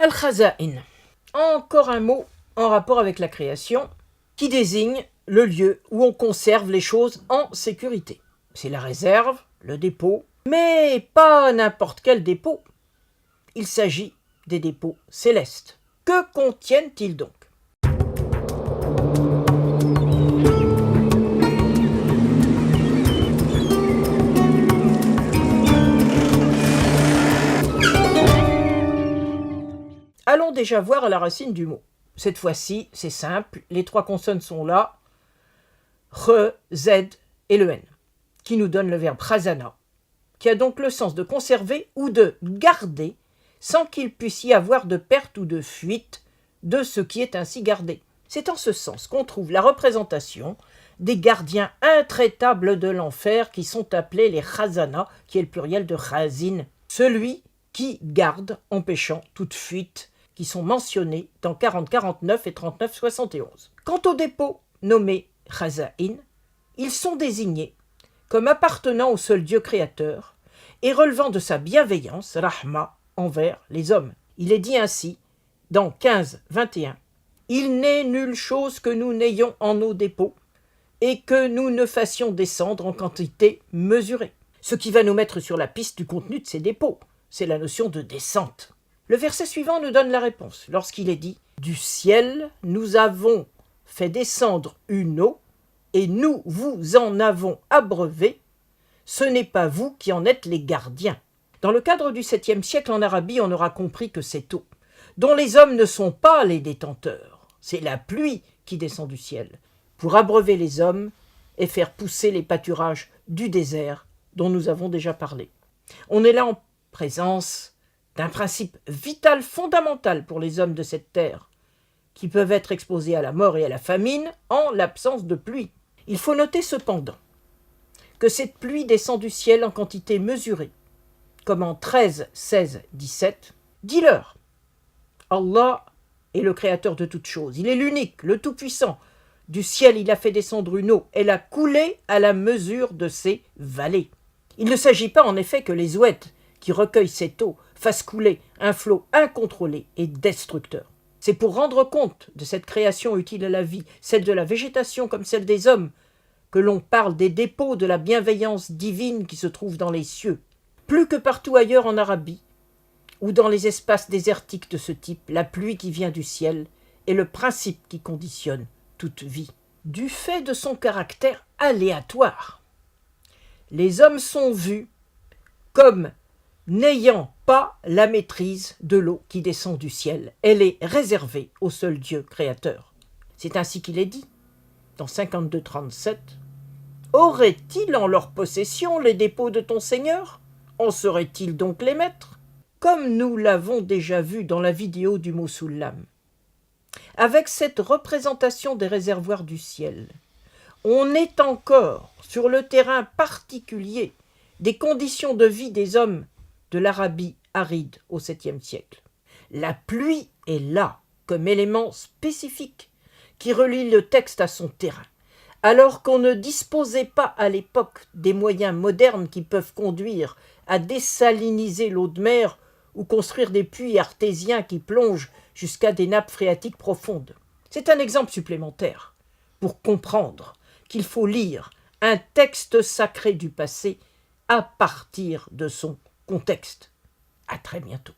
Al-Khaza'in. Encore un mot en rapport avec la création qui désigne le lieu où on conserve les choses en sécurité. C'est la réserve, le dépôt, mais pas n'importe quel dépôt. Il s'agit des dépôts célestes. Que contiennent-ils donc ? Allons déjà voir la racine du mot. Cette fois-ci, c'est simple, les trois consonnes sont là, R, Z et le N, qui nous donne le verbe khazana, qui a donc le sens de conserver ou de garder sans qu'il puisse y avoir de perte ou de fuite de ce qui est ainsi gardé. C'est en ce sens qu'on trouve la représentation des gardiens intraitables de l'enfer qui sont appelés les khazana, qui est le pluriel de khazin, celui qui garde empêchant toute fuite, qui sont mentionnés dans 40, 49 et 39, 71. Quant aux dépôts nommés khaza'in, ils sont désignés comme appartenant au seul Dieu créateur et relevant de sa bienveillance, rahma, envers les hommes. Il est dit ainsi dans 15, 21. « Il n'est nulle chose que nous n'ayons en nos dépôts et que nous ne fassions descendre en quantité mesurée. » Ce qui va nous mettre sur la piste du contenu de ces dépôts, c'est la notion de descente. Le verset suivant nous donne la réponse, lorsqu'il est dit « Du ciel, nous avons fait descendre une eau, et nous vous en avons abreuvé, ce n'est pas vous qui en êtes les gardiens. » Dans le cadre du 7e siècle en Arabie, on aura compris que cette eau, dont les hommes ne sont pas les détenteurs, c'est la pluie qui descend du ciel, pour abreuver les hommes et faire pousser les pâturages du désert dont nous avons déjà parlé. On est là en présence d'un principe vital fondamental pour les hommes de cette terre, qui peuvent être exposés à la mort et à la famine en l'absence de pluie. Il faut noter cependant que cette pluie descend du ciel en quantité mesurée, comme en 13, 16, 17. Dis-leur, Allah est le créateur de toutes choses, il est l'unique, le tout-puissant. Du ciel il a fait descendre une eau, elle a coulé à la mesure de ses vallées. Il ne s'agit pas en effet que les ouètes qui recueillent cette eau fassent couler un flot incontrôlé et destructeur. C'est pour rendre compte de cette création utile à la vie, celle de la végétation comme celle des hommes, que l'on parle des dépôts de la bienveillance divine qui se trouvent dans les cieux. Plus que partout ailleurs en Arabie, ou dans les espaces désertiques de ce type, la pluie qui vient du ciel est le principe qui conditionne toute vie. Du fait de son caractère aléatoire, les hommes sont vus comme n'ayant pas la maîtrise de l'eau qui descend du ciel. Elle est réservée au seul Dieu créateur. C'est ainsi qu'il est dit, dans 52, 37. « Auraient-ils en leur possession les dépôts de ton Seigneur ? En seraient-ils donc les maîtres ?» Comme nous l'avons déjà vu dans la vidéo du mot Soulam. Avec cette représentation des réservoirs du ciel, on est encore sur le terrain particulier des conditions de vie des hommes de l'Arabie aride au 7e siècle. La pluie est là comme élément spécifique qui relie le texte à son terrain, alors qu'on ne disposait pas à l'époque des moyens modernes qui peuvent conduire à désaliniser l'eau de mer ou construire des puits artésiens qui plongent jusqu'à des nappes phréatiques profondes. C'est un exemple supplémentaire pour comprendre qu'il faut lire un texte sacré du passé à partir de son contexte. À très bientôt.